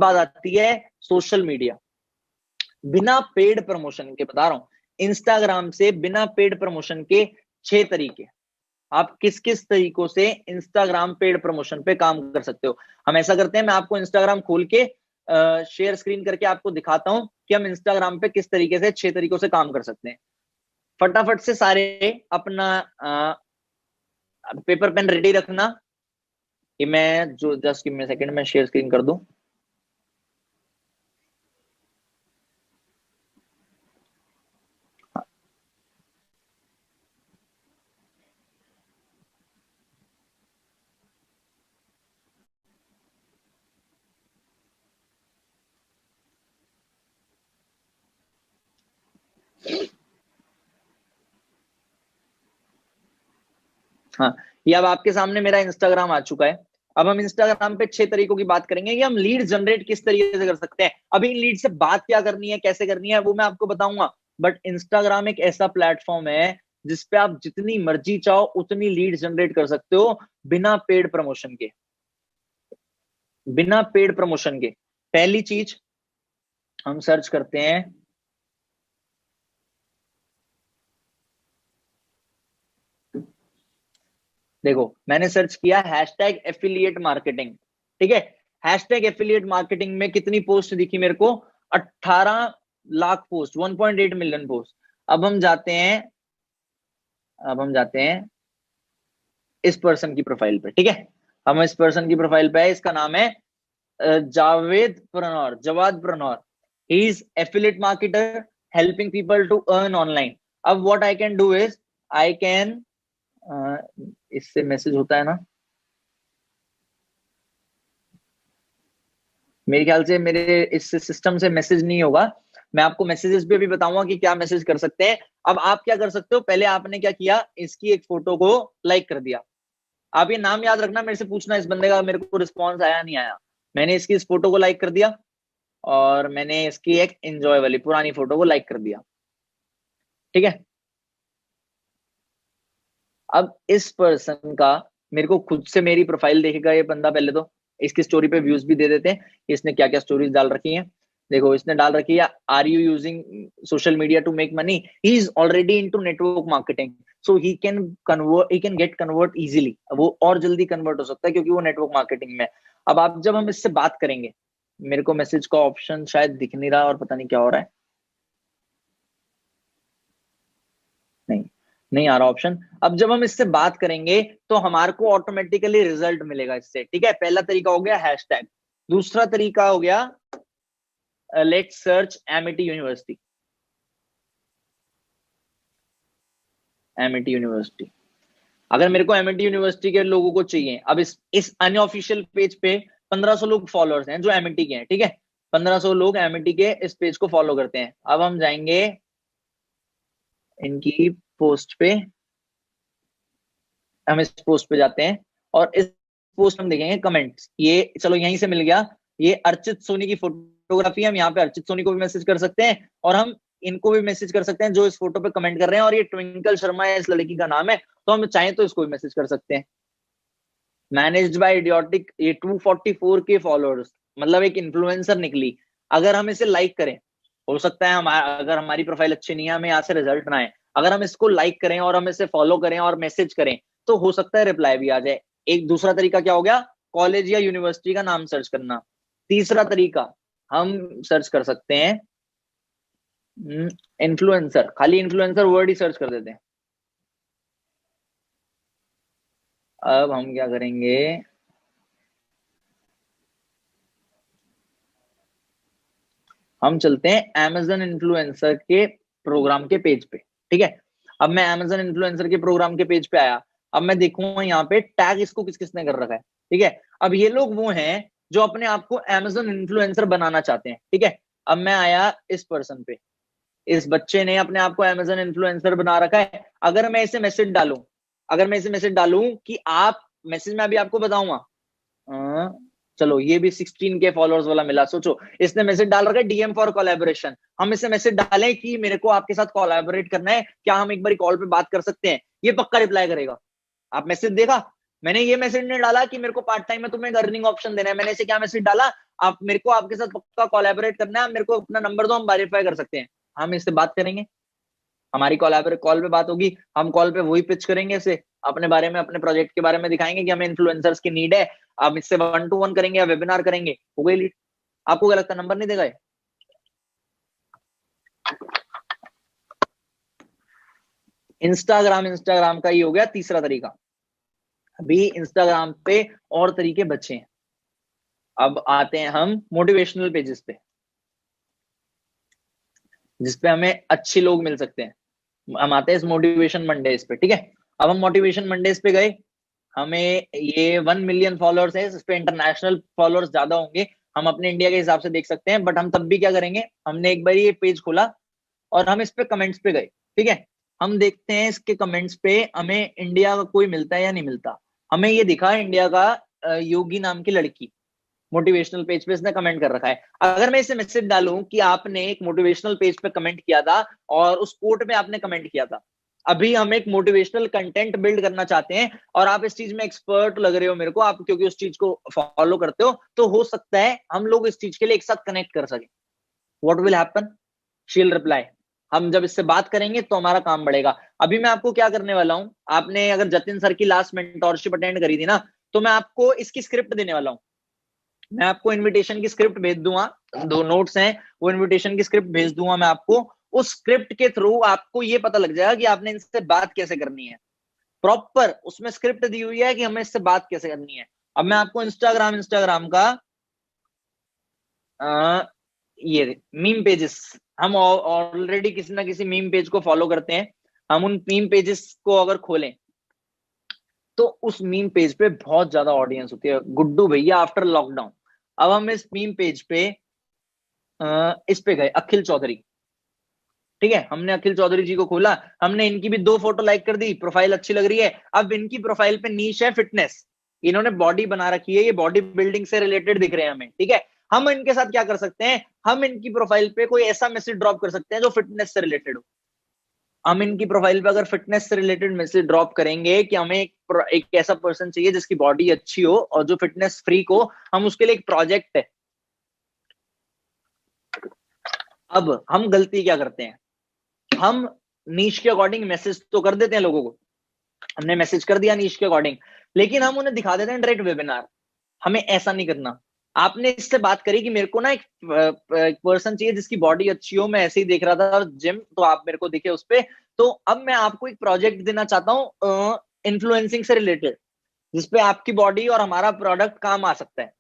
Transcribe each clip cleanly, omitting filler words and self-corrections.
बात आती है सोशल मीडिया, बिना पेड प्रमोशन के बता रहा हूं, इंस्टाग्राम से बिना पेड प्रमोशन के 6 तरीके। आप किस किस तरीकों से इंस्टाग्राम पेड प्रमोशन पे काम कर सकते हो। हम ऐसा करते हैं, मैं आपको इंस्टाग्राम खोल के शेयर स्क्रीन करके आपको दिखाता हूं कि हम इंस्टाग्राम पे किस तरीके से 6 तरीकों से काम कर सकते हैं। फटाफट से सारे अपना पेपर पेन रेडी रखना कि मैं जो जस्ट गिव मी सेकंड में शेयर स्क्रीन कर दूं। हाँ, ये अब आपके सामने मेरा इंस्टाग्राम आ चुका है। अब हम इंस्टाग्राम पे 6 तरीकों की बात करेंगे कि हम लीड जनरेट किस तरीके से कर सकते हैं। अभी इन लीड से बात क्या करनी है, कैसे करनी है, वो मैं आपको बताऊंगा। बट इंस्टाग्राम एक ऐसा प्लेटफॉर्म है जिसपे आप जितनी मर्जी चाहो उतनी लीड जनरेट कर सकते हो बिना पेड प्रमोशन के। बिना पेड प्रमोशन के पहली चीज हम सर्च करते हैं, देखो मैंने सर्च किया हैशटैग एफिलिएट मार्केटिंग, ठीक है। हैशटैग एफिलिएट मार्केटिंग में कितनी पोस्ट दिखी मेरे को, 18 लाख पोस्ट, 1.8 मिलियन पोस्ट। अब हम जाते हैं, अब हम जाते हैं इस पर्सन की प्रोफाइल पे, ठीक है। हम इस पर्सन की प्रोफाइल पे है, इसका नाम है Javed Pranaur, Jawad Pranaur. He is affiliate marketer helping people to earn online. अब what I can do is I can, इससे मैसेज होता है ना, मेरे ख्याल से मेरे इस सिस्टम से मैसेज नहीं होगा। मैं आपको मैसेजेस भी अभी बताऊंगा कि क्या मैसेज कर सकते हैं। अब आप क्या कर सकते हो, पहले आपने क्या किया, इसकी एक फोटो को लाइक कर दिया। आप ये नाम याद रखना, मेरे से पूछना इस बंदे का मेरे को रिस्पॉन्स आया नहीं आया। मैंने इसकी इस फोटो को लाइक कर दिया और मैंने इसकी एक एंजॉय वाली पुरानी फोटो को लाइक कर दिया, ठीक है। अब इस पर्सन का मेरे को खुद से मेरी प्रोफाइल देखेगा ये बंदा, पहले तो इसकी स्टोरी पे व्यूज भी दे देते हैं, इसने क्या क्या स्टोरीज डाल रखी हैं। देखो इसने डाल रखी है, are you using social media to make money, he is already into network marketing, so he can convert, he can get convert easily. वो और जल्दी कन्वर्ट हो सकता है क्योंकि वो नेटवर्क मार्केटिंग में। अब आप जब हम इससे बात करेंगे, मेरे को मैसेज का ऑप्शन शायद दिख नहीं रहा और पता नहीं क्या हो रहा है, नहीं नहीं आ रहा ऑप्शन। अब जब हम इससे बात करेंगे तो हमारे को ऑटोमेटिकली रिजल्ट मिलेगा इससे, ठीक है। पहला तरीका हो गया हैशटैग, दूसरा तरीका हो गया let's search Amity university, Amity university. अगर मेरे को एमिटी यूनिवर्सिटी के लोगों को चाहिए, अब इस अनऑफिशियल पेज पे 1500 लोग फॉलोअर्स हैं जो एमिटी के हैं, ठीक है। 1500 लोग एमिटी के इस पेज को फॉलो करते हैं। अब हम जाएंगे इनकी पोस्ट पे, हम इस पोस्ट पे जाते हैं और इस पोस्ट हम देखेंगे कमेंट्स, ये चलो यहीं से मिल गया, ये अर्चित सोनी की फोटोग्राफी है। हम यहाँ पे अर्चित सोनी को भी मैसेज कर सकते हैं और हम इनको भी मैसेज कर सकते हैं जो इस फोटो पे कमेंट कर रहे हैं, और ये ट्विंकल शर्मा है इस लड़की का नाम है, तो हम चाहें तो इसको भी मैसेज कर सकते हैं। मैनेज्ड बाय इडियोटिक, ये 244 के फॉलोअर्स, मतलब एक इन्फ्लुएंसर निकली। अगर हम इसे लाइक करें, हो सकता है अगर हमारी प्रोफाइल अच्छी नहीं है, हमें यहाँ से रिजल्ट ना आए, अगर हम इसको लाइक करें और हम इसे फॉलो करें और मैसेज करें तो हो सकता है रिप्लाई भी आ जाए। एक दूसरा तरीका क्या हो गया, कॉलेज या यूनिवर्सिटी का नाम सर्च करना। तीसरा तरीका हम सर्च कर सकते हैं इन्फ्लुएंसर, खाली इन्फ्लुएंसर वर्ड ही सर्च कर देते हैं। अब हम क्या करेंगे, हम चलते हैं Amazon इन्फ्लुएंसर के प्रोग्राम के पेज पे, ठीक है। अब मैं Amazon इन्फ्लुएंसर के प्रोग्राम के पेज पे आया, अब मैं देखूंगा यहाँ पे टैग इसको किस किसने कर रखा है, ठीक है। अब ये लोग वो हैं जो अपने आप को Amazon इन्फ्लुएंसर बनाना चाहते हैं, ठीक है। अब मैं आया इस पर्सन पे, इस बच्चे ने अपने आप को Amazon इन्फ्लुएंसर बना रखा है। अगर मैं इसे मैसेज डालूं, अगर मैं इसे मैसेज डालूं कि आप, मैसेज में अभी आपको बताऊंगा, चलो ये भी 16 के फॉलोअर्स वाला मिला। सोचो इसने मैसेज डाल रखा है डीएम फॉर कोलैबोरेशन, हम इसे मैसेज डालें कि मेरे को आपके साथ कोलैबोरेट करना है, क्या हम एक बार कॉल पे बात कर सकते हैं, ये पक्का रिप्लाई करेगा। आप मैसेज देखा, मैंने ये मैसेज नहीं डाला कि मेरे को पार्ट टाइम में तुम्हें अर्निंग ऑप्शन देना है, मैंने इसे क्या मैसेज डाला, आप मेरे को आपके साथ पक्का कोलैबोरेट करना है, आप मेरे को अपना नंबर दो, हम वेरीफाई कर सकते हैं, हम इससे बात करेंगे, हमारी कॉल पे बात होगी, हम कॉल पे वही पिच करेंगे इसे, अपने बारे में, अपने प्रोजेक्ट के बारे में दिखाएंगे कि हमें इन्फ्लुएंसर्स की नीड है, आप इससे 1-to-1 करेंगे या वेबिनार करेंगे, हो गई लीड। आपको क्या लगता है, नंबर नहीं देगा ये? इंस्टाग्राम का ही हो गया तीसरा तरीका। अभी इंस्टाग्राम पे और तरीके बचे हैं। अब आते हैं हम मोटिवेशनल पेजेस पे, जिसपे हमें अच्छे लोग मिल सकते हैं। हम आते हैं इस मोटिवेशन मंडेज पे, ठीक है। अब हम मोटिवेशन मंडेज पे गए, हमें ये 1 मिलियन फॉलोअर्स है, इस पे इंटरनेशनल फॉलोअर्स ज्यादा होंगे, हम अपने इंडिया के हिसाब से देख सकते हैं, बट हम तब भी क्या करेंगे, हमने एक बार ये पेज खोला और हम इस पे कमेंट्स पे गए, ठीक है। हम देखते हैं इसके कमेंट्स पे हमें इंडिया का कोई मिलता है या नहीं मिलता। हमें ये दिखा इंडिया का योगी नाम की लड़की, मोटिवेशनल पेज पे इसने कमेंट कर रखा है। अगर मैं इसे मैसेज डालूं कि आपने एक मोटिवेशनल पेज पे कमेंट किया था और उस कोट में आपने कमेंट किया था, अभी हम एक मोटिवेशनल कंटेंट बिल्ड करना चाहते हैं और आप इस चीज में एक्सपर्ट लग रहे हो मेरे को, आप क्योंकि उस चीज को फॉलो करते हो, तो हो सकता है हम लोग इस चीज के लिए एक साथ कनेक्ट कर सके। What will happen, she will reply, हम जब इससे बात करेंगे तो हमारा काम बढ़ेगा। अभी मैं आपको क्या करने वाला हूं, आपने अगर जतिन सर की लास्ट मेंटोरशिप अटेंड करी थी ना, तो मैं आपको इसकी स्क्रिप्ट देने वाला हूं। मैं आपको इनविटेशन की स्क्रिप्ट भेज दूंगा, 2 नोट्स हैं, वो इनविटेशन की स्क्रिप्ट भेज दूंगा मैं आपको। उस स्क्रिप्ट के थ्रू आपको ये पता लग जाएगा कि आपने इनसे बात कैसे करनी है। प्रॉपर उसमें स्क्रिप्ट दी हुई है कि हमें इससे बात कैसे करनी है। अब मैं आपको इंस्टाग्राम का ये मीम पेजेस, हम ऑलरेडी किसी ना किसी मीम पेज को फॉलो करते हैं, हम उन मीम पेजेस को अगर खोलें तो उस मीम पेज पे बहुत ज्यादा ऑडियंस होती है, गुड्डू भैया आफ्टर लॉकडाउन। अब हम इस मीम पेज पे इस पे गए, अखिल चौधरी, ठीक है, हमने अखिल चौधरी जी को खोला, हमने इनकी भी 2 फोटो लाइक कर दी, प्रोफाइल अच्छी लग रही है। अब इनकी प्रोफाइल पे नीश है फिटनेस, इन्होंने बॉडी बना रखी है, ये बॉडी बिल्डिंग से रिलेटेड दिख रहे हैं हमें, ठीक है। हम इनके साथ क्या कर सकते हैं, हम इनकी प्रोफाइल पे कोई ऐसा मैसेज ड्रॉप कर सकते हैं जो फिटनेस से रिलेटेड हो। हम इनकी प्रोफाइल पे अगर फिटनेस से रिलेटेड मैसेज ड्रॉप करेंगे कि हमें एक ऐसा पर्सन चाहिए जिसकी बॉडी अच्छी हो और जो फिटनेस फ्रीक हो, हम उसके लिए एक प्रोजेक्ट है। अब हम गलती क्या करते हैं, हम नीश के अकॉर्डिंग मैसेज तो कर देते हैं लोगों को, हमने मैसेज कर दिया नीश के अकॉर्डिंग, लेकिन हम उन्हें दिखा देते हैं डायरेक्ट वेबिनार। हमें ऐसा नहीं करना। आपने इससे बात करी कि मेरे को ना एक पर्सन चाहिए जिसकी बॉडी अच्छी हो, मैं ऐसे ही देख रहा था जिम, तो आप मेरे को दिखे उस पे, तो अब मैं आपको एक प्रोजेक्ट देना चाहता हूँ इन्फ्लुएंसिंग से रिलेटेड, जिसपे आपकी बॉडी और हमारा प्रोडक्ट काम आ सकता है।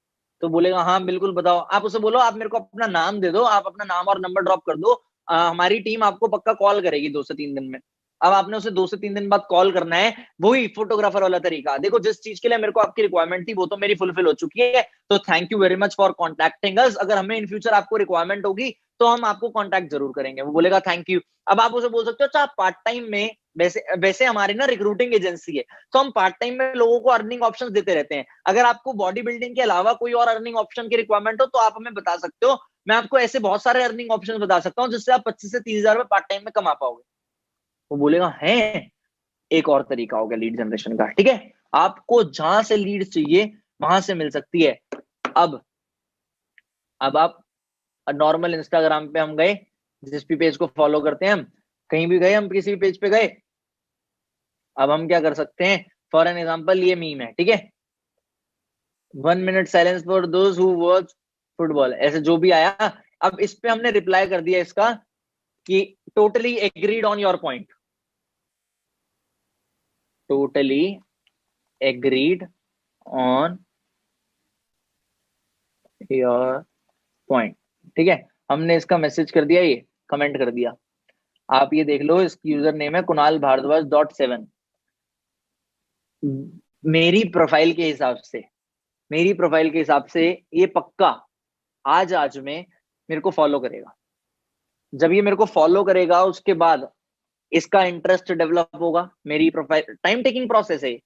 तो बोलेगा हाँ बिल्कुल बताओ। आप उसे बोलो आप मेरे को अपना नाम दे दो, आप अपना नाम और नंबर ड्रॉप कर दो, हमारी टीम आपको पक्का कॉल करेगी 2 से 3 दिन में। अब आपने उसे 2 से 3 दिन बाद कॉल करना है, वही फोटोग्राफर वाला तरीका। देखो जिस चीज के लिए मेरे को आपकी रिक्वायरमेंट थी वो तो मेरी फुलफिल हो चुकी है, तो thank you very much for contacting us, अगर हमें इन फ्यूचर आपको रिक्वायरमेंट होगी तो हम आपको कॉन्टैक्ट जरूर करेंगे। वो बोलेगा थैंक यू। अब आप उसे बोल सकते हो अच्छा आप पार्ट टाइम में, वैसे वैसे हमारी ना रिक्रूटिंग एजेंसी है, तो हम पार्ट टाइम में लोगों को अर्निंग ऑप्शंस देते रहते हैं, अगर आपको बॉडी बिल्डिंग के अलावा कोई और अर्निंग ऑप्शन की रिक्वायरमेंट हो तो आप हमें बता सकते हो, मैं आपको ऐसे बहुत सारे अर्निंग ऑप्शन बता सकता हूँ जिससे आप 25 से 30 हजार रुपए पार्ट टाइम में कमा पाओगे। वो बोलेगा है, एक और तरीका हो गया लीड जनरेशन का, ठीक है। आपको जहां से लीड चाहिए वहां से मिल सकती है। अब आप नॉर्मल इंस्टाग्राम पे हम गए, जिस भी पेज को फॉलो करते हैं हम, कहीं भी गए, हम किसी भी पेज पे गए, अब हम क्या कर सकते हैं, फॉर एन एग्जाम्पल ये मीम है, ठीक है, 1 minute silence for those who watch football, ऐसे जो भी आया। अब इस पे हमने रिप्लाई कर दिया इसका कि totally agreed on your point, totally agreed on your point, ठीक है। हमने इसका मैसेज कर दिया, ये कमेंट कर दिया, आप ये देख लो, इसकी यूजर नेम है kunal.bhardwaj.7। मेरी प्रोफाइल के हिसाब से, मेरी प्रोफाइल के हिसाब से ये पक्का आज में मेरे को फॉलो करेगा। जब ये मेरे को फॉलो करेगा उसके बाद इसका इंटरेस्ट डेवलप होगा, मेरी प्रोफाइल टाइम टेकिंग प्रोसेस है,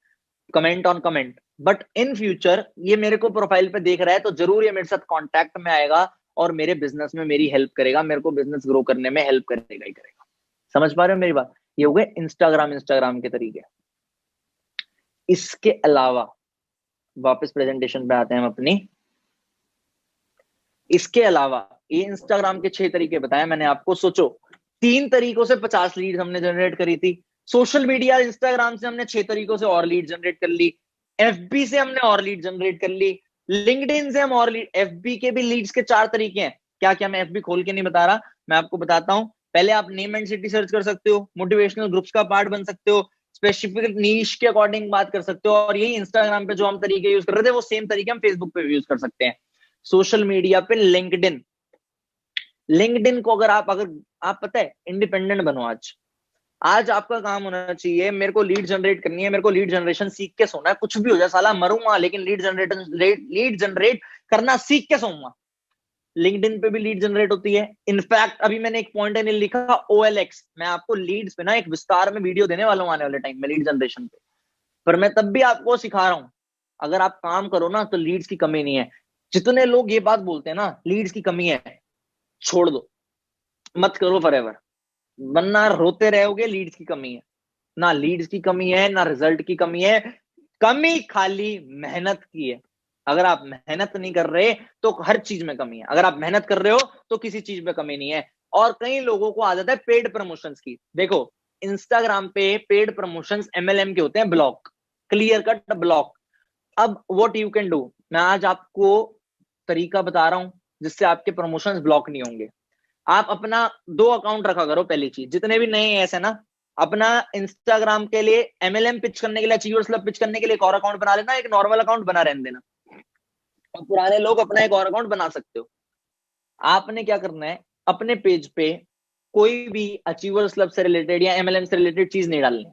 comment on comment, but in future ये मेरे को प्रोफाइल पे देख रहा है तो जरूर ये मेरे साथ कांटेक्ट में आएगा और मेरे बिजनेस में मेरी हेल्प करेगा, मेरे को बिजनेस ग्रो करने में हेल्प करेगा ही करेगा। समझ पा रहे हो मेरी बात? ये हो गए इंस्टाग्राम के तरीके। इसके अलावा वापस प्रेजेंटेशन पे आते हैं हम अपनी। इसके अलावा ये इंस्टाग्राम के 6 तरीके बताए मैंने आपको। सोचो 3 तरीकों से 50 लीड हमने जनरेट करी थी। सोशल मीडिया इंस्टाग्राम से हमने 6 तरीकों से और लीड जनरेट कर ली। एफबी से हमने और लीड जनरेट कर ली। लिंक्डइन से हम और लीड, एफबी के भी लीड्स के 4 तरीके हैं। क्या क्या मैं एफबी खोल के नहीं बता रहा, मैं आपको बताता हूं। पहले आप नेम एंड सिटी सर्च कर सकते हो, मोटिवेशनल ग्रुप्स का पार्ट बन सकते हो, स्पेसिफिक नीश के अकॉर्डिंग बात कर सकते हो, और यही इंस्टाग्राम पे जो हम तरीके यूज कर रहे थे वो सेम तरीके हम फेसबुक पे यूज कर सकते हैं। सोशल मीडिया पे लिंक्डइन, लिंक्डइन को अगर आप पता है इंडिपेंडेंट बनो। आज आपका काम होना चाहिए, मेरे को लीड जनरेट करनी है, मेरे को लीड जनरेशन सीख के सोना है, कुछ भी हो जाए साला मरूंगा लेकिन लीड जनरेट करना सीख के सोऊंगा। लिंक्डइन पे भी लीड जनरेट होती है। इनफैक्ट अभी मैंने एक पॉइंट नहीं लिखा OLX, मैं आपको लीड्स पे ना एक विस्तार में वीडियो देने वाला हूं आने वाले टाइम में लीड जनरेशन पे, पर मैं तब भी आपको सिखा रहा हूं। अगर आप काम करो ना तो लीड्स की कमी नहीं है। जितने लोग ये बात बोलते हैं ना लीड्स की कमी है, छोड़ दो, मत करो फॉरएवर, वरना रोते रहोगे। लीड्स की कमी है ना, लीड्स की कमी है ना रिजल्ट की कमी है, कमी खाली मेहनत की है। अगर आप मेहनत नहीं कर रहे तो हर चीज में कमी है, अगर आप मेहनत कर रहे हो तो किसी चीज में कमी नहीं है। और कई लोगों को आदत है पेड प्रमोशंस की। देखो इंस्टाग्राम पे पेड प्रमोशंस MLM के होते हैं, ब्लॉक, क्लियर कट ब्लॉक। अब व्हाट यू कैन डू, मैं आज आपको तरीका बता रहा हूं जिससे आपके प्रमोशंस ब्लॉक नहीं होंगे। आप अपना 2 अकाउंट रखा करो। पहली चीज, जितने भी नए ऐसे ना, अपना इंस्टाग्राम के लिए MLM पिच करने के लिए, अचीवर्स क्लब पिच करने के लिए एक और अकाउंट बना लेना, एक नॉर्मल अकाउंट बना रहने देना, और पुराने लोग अपना एक और अकाउंट बना सकते हो। आपने क्या करना है, अपने पेज पे कोई भी अचीवर्स क्लब से रिलेटेड या MLM से रिलेटेड चीज नहीं डालनी है।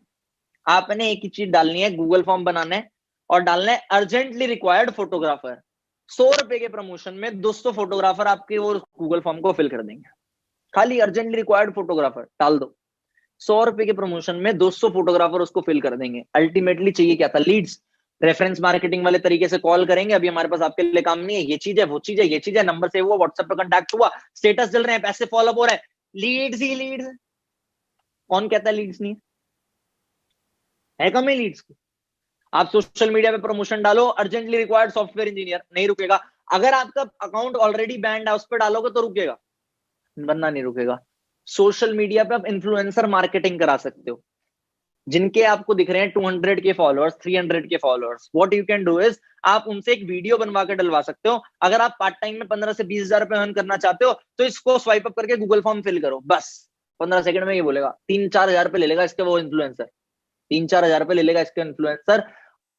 आपने एक ही चीज डालनी है, गूगल फॉर्म बनाना है और डालना है अर्जेंटली रिक्वायर्ड फोटोग्राफर। 100 रुपए के प्रमोशन में 200 फोटोग्राफर आपके वो गूगल फॉर्म को फिल कर देंगे। खाली अर्जेंटली रिक्वायर्ड फोटोग्राफर डाल दो, 100 रुपए के प्रमोशन में 200 फोटोग्राफर उसको फिल कर देंगे। अल्टीमेटली चाहिए क्या था, लीड्स। रेफरेंस मार्केटिंग वाले तरीके से कॉल करेंगे, अभी हमारे पास आपके लिए काम नहीं है, ये चीज है, वो चीज है, ये चीज है, नंबर सेव हुआ, व्हाट्सएप पर कांटेक्ट हुआ, स्टेटस चल रहे हैं, पैसे फॉलोअप हो रहे हैं, लीड्स ही लीड्स। कौन कहता है लीड्स नहीं है कमी लीड्स की। आप सोशल मीडिया पे प्रमोशन डालो, अर्जेंटली रिक्वायर्ड सॉफ्टवेयर इंजीनियर, नहीं रुकेगा। अगर आपका अकाउंट ऑलरेडी बैंड है उस पर डालोगे तो रुकेगा, वरना नहीं रुकेगा। सोशल मीडिया पे आप इन्फ्लुएंसर मार्केटिंग करा सकते हो, जिनके आपको दिख रहे हैं 200 के फॉलोअर्स, 300 के followers. What you can do is, आप उनसे एक वीडियो बनवा के डलवा सकते हो। अगर आप पार्ट टाइम में 15 से 20 हजार रुपए अर्न करना चाहते हो तो इसको स्वाइप अप करके गूगल फॉर्म फिल करो, बस 15 सेकंड में ये बोलेगा। 3-4 हजार रुपए ले लेगा इसके वो इन्फ्लुएंसर, 3-4 हजार रुपए ले लेगा इसके इन्फ्लुएंसर।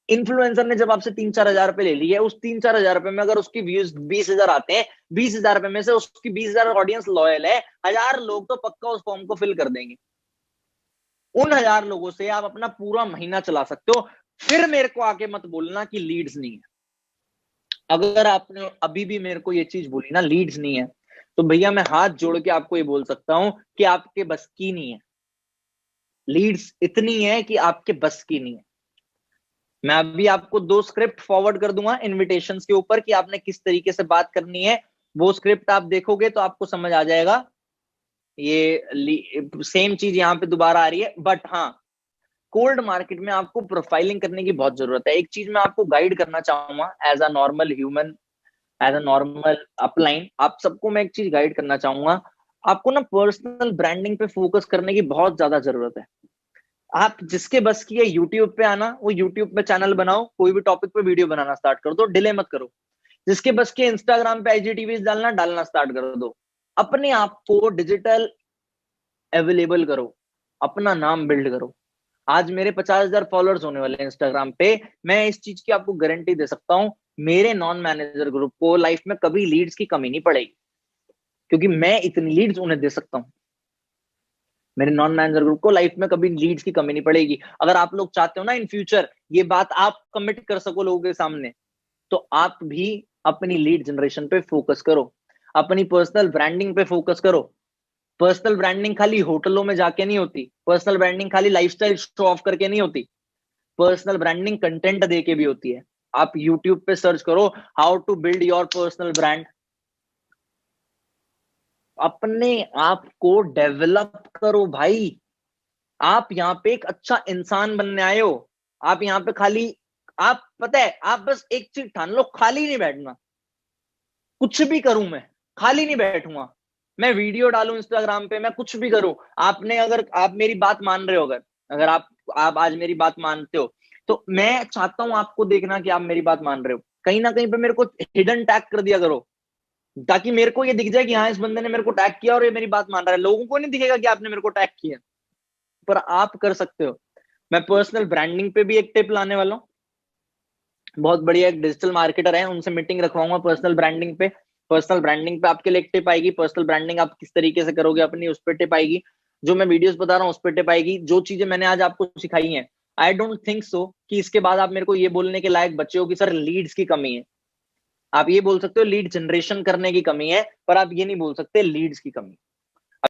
इन्फ्लुएंसर ने जब आपसे 3-4 हजार रुपए ले लिए, उस 3-4 हजार रुपए में अगर उसकी व्यूज 20,000 आते हैं, 20,000 रुपए में से उसकी 20,000 ऑडियंस लॉयल है, 1000 लोग तो पक्का उस फॉर्म को फिल कर देंगे। उन 1000 लोगों से आप अपना पूरा महीना चला सकते हो। फिर मेरे को आके मत बोलना कि लीड्स नहीं है। अगर आपने अभी भी मेरे को ये चीज बोली ना लीड्स नहीं है, तो भैया मैं हाथ जोड़ के आपको ये बोल सकता हूं कि आपके बस की नहीं है। लीड्स इतनी है कि आपके बस की नहीं है। मैं अभी आपको 2 स्क्रिप्ट फॉरवर्ड कर दूंगा इनविटेशंस के ऊपर कि आपने किस तरीके से बात करनी है। वो स्क्रिप्ट आप देखोगे तो आपको समझ आ जाएगा। ये सेम चीज यहाँ पे दोबारा आ रही है, बट हाँ कोल्ड मार्केट में आपको प्रोफाइलिंग करने की बहुत जरूरत है। एक चीज मैं आपको गाइड करना चाहूंगा as a normal human, as a normal upline, आप सबको मैं एक चीज गाइड करना चाहूंगा। आपको ना पर्सनल ब्रांडिंग पे फोकस करने की बहुत ज्यादा जरूरत है। आप जिसके बस की है यूट्यूब पे आना, वो यूट्यूब पे चैनल बनाओ, कोई भी टॉपिक पे वीडियो बनाना स्टार्ट कर दो, डिले मत करो। जिसके बस के इंस्टाग्राम पे IGTV डालना स्टार्ट कर दो। अपने आप को डिजिटल अवेलेबल करो, अपना नाम बिल्ड करो। आज मेरे 50,000 फॉलोअर्स होने वाले हैं इंस्टाग्राम पे। मैं इस चीज की आपको गारंटी दे सकता हूं, मेरे नॉन मैनेजर ग्रुप को लाइफ में कभी लीड्स की कमी नहीं पड़ेगी, क्योंकि मैं इतनी लीड्स उन्हें दे सकता हूं। मेरे नॉन मैनेजर ग्रुप को लाइफ में कभी लीड्स की कमी नहीं पड़ेगी। अगर आप लोग चाहते हो ना इन फ्यूचर ये बात आप कमिट कर सको लोगों के सामने, तो आप भी अपनी लीड जनरेशन पे फोकस करो, अपनी पर्सनल ब्रांडिंग पे फोकस करो। पर्सनल ब्रांडिंग खाली होटलों में जाके नहीं होती, पर्सनल ब्रांडिंग खाली लाइफस्टाइल शो ऑफ करके नहीं होती, पर्सनल ब्रांडिंग कंटेंट दे के भी होती है। आप यूट्यूब पे सर्च करो how to build your personal brand. अपने आप को डेवलप करो भाई। आप यहाँ पे एक अच्छा इंसान बनने आए हो। आप यहाँ पे खाली, आप पता है, आप बस एक चीज ठान लो, खाली नहीं बैठना। कुछ भी करूं मैं, खाली नहीं बैठूंगा, मैं वीडियो डालूं इंस्टाग्राम पे, मैं कुछ भी करूं। आपने अगर आप मेरी बात मान रहे हो, अगर आप आज मेरी बात मानते हो, तो मैं चाहता हूं आपको देखना कि आप मेरी बात मान रहे हो। कहीं ना कहीं पे मेरे को हिडन टैग कर दिया करो, ताकि मेरे को ये दिख जाए कि हाँ इस बंदे ने मेरे को टैग किया और ये मेरी बात मान रहा है। लोगों को नहीं दिखेगा कि आपने मेरे को टैग किया, पर आप कर सकते हो। मैं पर्सनल ब्रांडिंग पे भी एक टिप लाने वाला हूँ। बहुत बढ़िया एक डिजिटल मार्केटर है, उनसे मीटिंग रखवाऊंगा पर्सनल ब्रांडिंग पे। पर्सनल ब्रांडिंग पे आपके लिए एक टिप आएगी, पर्सनल ब्रांडिंग आप किस तरीके से करोगे अपनी, उस पर टिप आएगी। जो मैं वीडियोस बता रहा हूँ उस पर टिप आएगी। जो चीजें मैंने आज आपको सिखाई हैं, आई डोंट थिंक सो कि इसके बाद आप मेरे को ये बोलने के लायक बचे हो कि सर लीड्स की कमी है। आप ये बोल सकते हो लीड जनरेशन करने की कमी है, पर आप ये नहीं बोल सकते लीड्स की कमी।